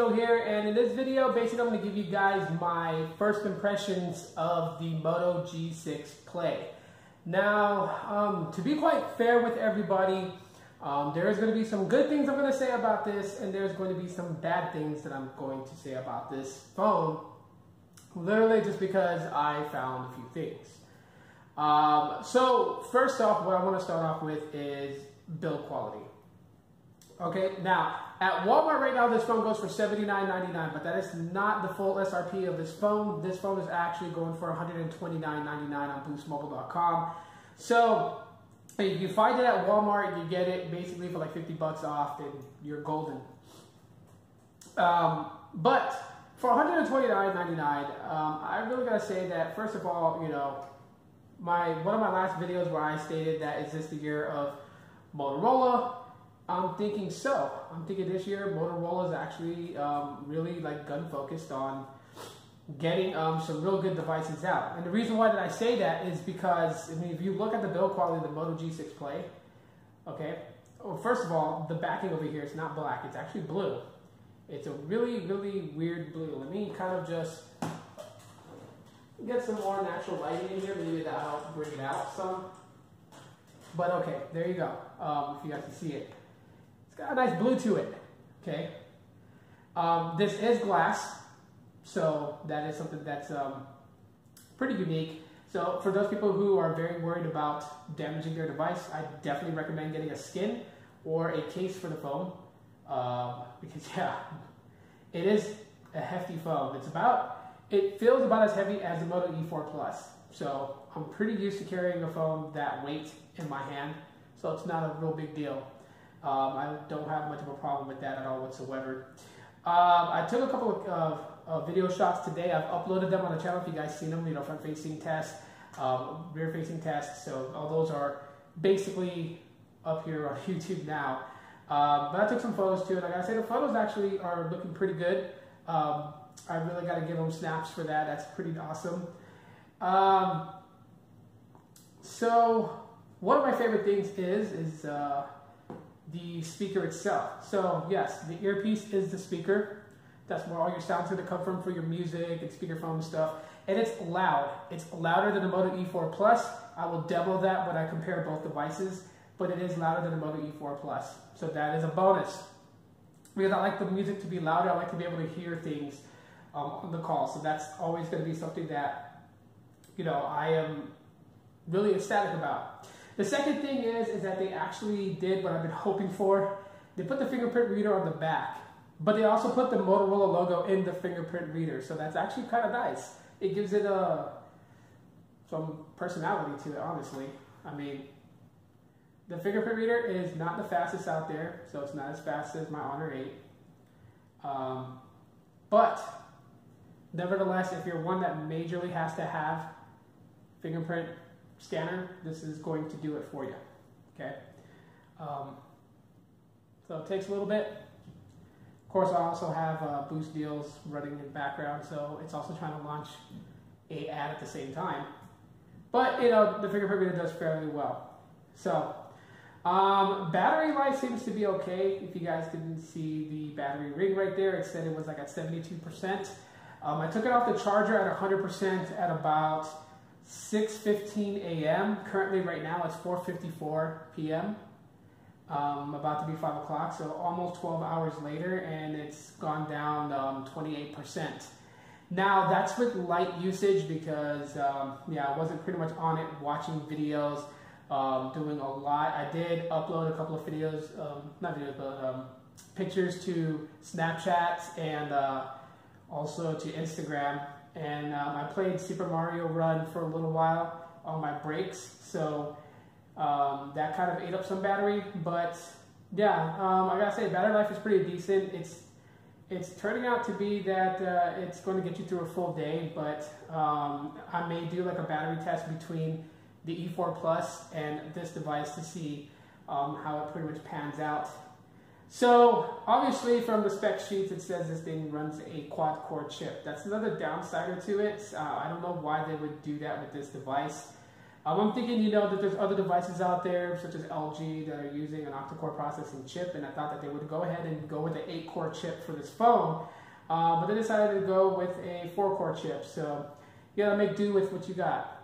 Tito here, and in this video, basically I'm going to give you guys my first impressions of the Moto G6 Play. Now, to be quite fair with everybody, there's going to be some good things I'm going to say about this, and there's going to be some bad things that I'm going to say about this phone, literally just because I found a few things. So first off, what I want to start off with is build quality. Okay, now at Walmart right now, this phone goes for $79.99, but that is not the full SRP of this phone. This phone is actually going for $129.99 on boostmobile.com. So if you find it at Walmart, you get it basically for like 50 bucks off, and you're golden. But for $129.99, I really gotta say that first of all, you know, one of my last videos where I stated that is this the year of Motorola. I'm thinking so. I'm thinking this year Motorola is actually really like gun focused on getting some real good devices out. And the reason why did I say that is because, I mean, if you look at the build quality of the Moto G6 Play, okay, well, first of all, the backing over here is not black, it's actually blue. It's a really, really weird blue. Let me kind of just get some more natural lighting in here, maybe that'll help bring it out some. But okay, there you go, if you guys can see it. It's got a nice blue to it, okay? This is glass, so that is something that's pretty unique. So for those people who are very worried about damaging their device, I definitely recommend getting a skin or a case for the phone, because yeah, it is a hefty phone. It feels about as heavy as the Moto E4 Plus. So I'm pretty used to carrying a phone that weight in my hand, so it's not a real big deal. I don't have much of a problem with that at all whatsoever. I took a couple of video shots today. I've uploaded them on the channel if you guys seen them, you know, front-facing test, rear-facing test. So all those are basically up here on YouTube now. But I took some photos too, and I gotta say the photos actually are looking pretty good. I really gotta give them snaps for that. That's pretty awesome. So one of my favorite things is the speaker itself. So yes, the earpiece is the speaker. That's where all your sound's going to come from for your music and speakerphone and stuff. And it's loud. It's louder than the Moto E4 Plus. I will demo that when I compare both devices, but it is louder than the Moto E4 Plus. So that is a bonus. Because I like the music to be louder, I like to be able to hear things on the call. So that's always going to be something that, you know, I am really ecstatic about. The second thing is that they actually did what I've been hoping for. They put the fingerprint reader on the back, but they also put the Motorola logo in the fingerprint reader. So that's actually kind of nice. It gives it some personality to it, honestly. I mean, the fingerprint reader is not the fastest out there, so it's not as fast as my Honor 8. But nevertheless, if you're one that majorly has to have fingerprint scanner, this is going to do it for you, okay? So it takes a little bit. Of course, I also have Boost deals running in the background, so it's also trying to launch a ad at the same time. But, you know, the fingerprint reader does fairly well. So, battery life seems to be okay. If you guys didn't see the battery ring right there, it said it was like at 72%. I took it off the charger at 100% at about 6:15 a.m. Currently, right now, it's 4:54 p.m. About to be 5 o'clock, so almost 12 hours later, and it's gone down 28%. Now, that's with light usage because, yeah, I wasn't pretty much on it watching videos, doing a lot. I did upload a couple of videos, not videos, but pictures to Snapchat and also to Instagram. And I played Super Mario Run for a little while on my breaks, so that kind of ate up some battery. But yeah, I gotta say, battery life is pretty decent. It's turning out to be that it's going to get you through a full day, but I may do like a battery test between the E4 Plus and this device to see how it pretty much pans out. So obviously from the spec sheets it says this thing runs a quad-core chip. That's another downsider to it. I don't know why they would do that with this device. I'm thinking, that there's other devices out there, such as LG, that are using an octa-core processing chip, and I thought that they would go ahead and go with an 8-core chip for this phone, but they decided to go with a 4-core chip. So you gotta make do with what you got.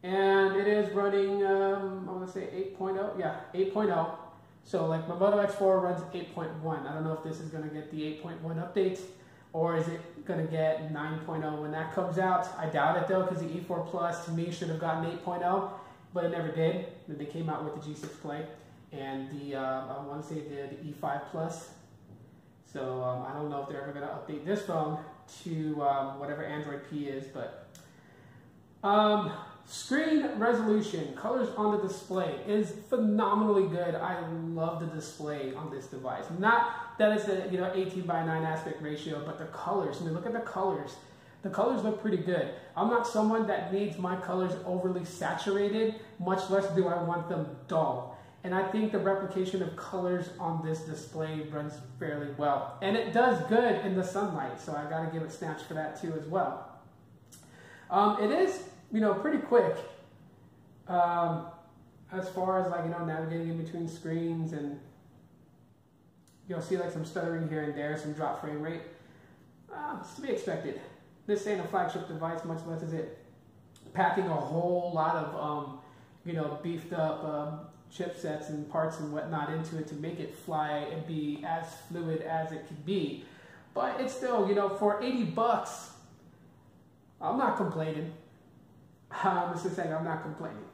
And it is running, I want to say 8.0, yeah, 8.0. So like my Moto X4 runs 8.1. I don't know if this is going to get the 8.1 update, or is it going to get 9.0 when that comes out. I doubt it though, because the E4 Plus to me should have gotten 8.0, but it never did. Then they came out with the G6 Play and the, I want to say the E5 Plus. So I don't know if they're ever going to update this phone to whatever Android P is, but screen resolution, colors on the display is phenomenally good. I love the display on this device. Not that it's a 18:9 aspect ratio, but the colors. I mean, look at the colors. The colors look pretty good. I'm not someone that needs my colors overly saturated, much less do I want them dull. And I think the replication of colors on this display runs fairly well. And it does good in the sunlight, so I gotta give it snaps for that too as well. It is pretty quick as far as navigating in between screens, and you'll see like some stuttering here and there, some drop frame rate. It's to be expected. This ain't a flagship device, much less is it packing a whole lot of beefed up chipsets and parts and whatnot into it to make it fly and be as fluid as it could be. But it's still, for 80 bucks, I'm not complaining. I'm just saying I'm not complaining.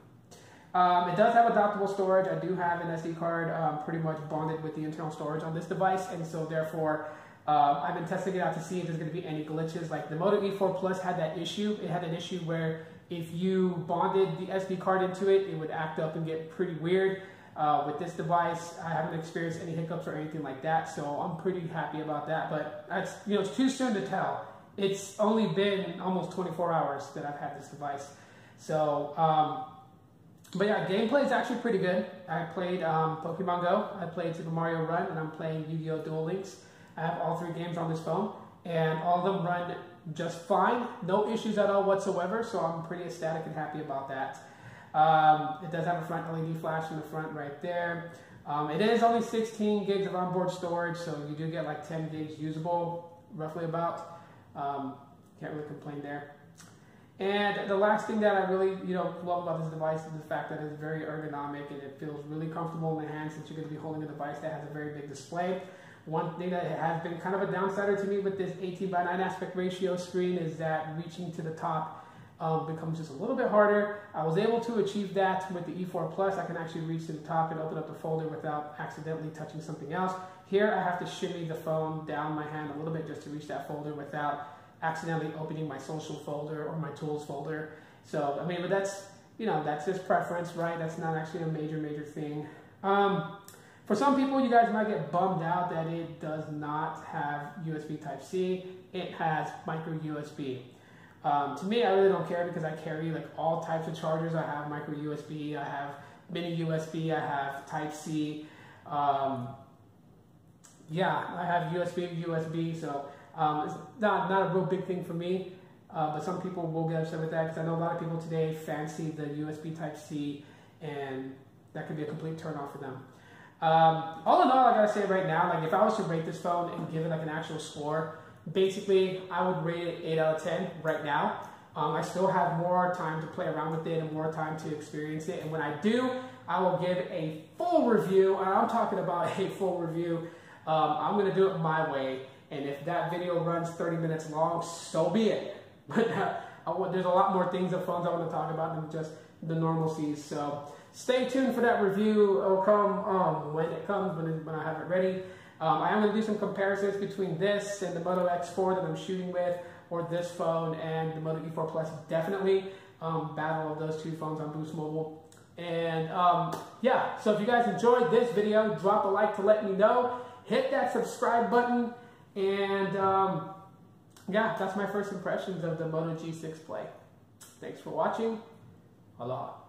It does have adaptable storage. I do have an SD card pretty much bonded with the internal storage on this device, and so therefore I've been testing it out to see if there's going to be any glitches. Like the Moto E4 Plus had that issue. It had an issue where if you bonded the SD card into it, it would act up and get pretty weird. With this device, I haven't experienced any hiccups or anything like that, so I'm pretty happy about that. But that's, it's too soon to tell. It's only been almost 24 hours that I've had this device. So, but yeah, gameplay is actually pretty good. I played Pokemon Go, I played Super Mario Run, and I'm playing Yu-Gi-Oh! Duel Links. I have all 3 games on this phone, and all of them run just fine. No issues at all whatsoever, so I'm pretty ecstatic and happy about that. It does have a front LED flash in the front right there. It is only 16 gigs of onboard storage, so you do get like 10 gigs usable, roughly about. Can't really complain there. And the last thing that I really, love about this device is the fact that it's very ergonomic and it feels really comfortable in the hand, since you're going to be holding a device that has a very big display. One thing that has been kind of a downsider to me with this 18:9 aspect ratio screen is that reaching to the top becomes just a little bit harder. I was able to achieve that with the E4 Plus. I can actually reach to the top and open up the folder without accidentally touching something else. Here I have to shimmy the phone down my hand a little bit just to reach that folder without accidentally opening my social folder or my tools folder. So, I mean, but that's, that's just preference, right? That's not actually a major thing. For some people, you guys might get bummed out that it does not have USB Type-C. It has micro USB. To me, I really don't care because I carry like all types of chargers. I have micro USB, I have mini USB, I have Type-C. Yeah, I have USB, so it's not a real big thing for me. But some people will get upset with that because I know a lot of people today fancy the USB Type-C, and that could be a complete turn-off for them. All in all, I gotta say right now, like if I was to rate this phone and give it like an actual score, basically I would rate it 8 out of 10 right now. I still have more time to play around with it and more time to experience it, and when I do, I will give a full review, and I'm talking about a full review. I'm gonna do it my way, and if that video runs 30 minutes long, so be it. But there's a lot more things of phones I want to talk about than just the normalcies, so stay tuned for that review. It will come when it comes, when I have it ready. I am going to do some comparisons between this and the Moto X4 that I'm shooting with, or this phone and the Moto E4 Plus, definitely. Battle of those 2 phones on Boost Mobile. And yeah, so if you guys enjoyed this video, drop a like to let me know. Hit that subscribe button. And yeah, that's my first impressions of the Moto G6 Play. Thanks for watching. Aloha.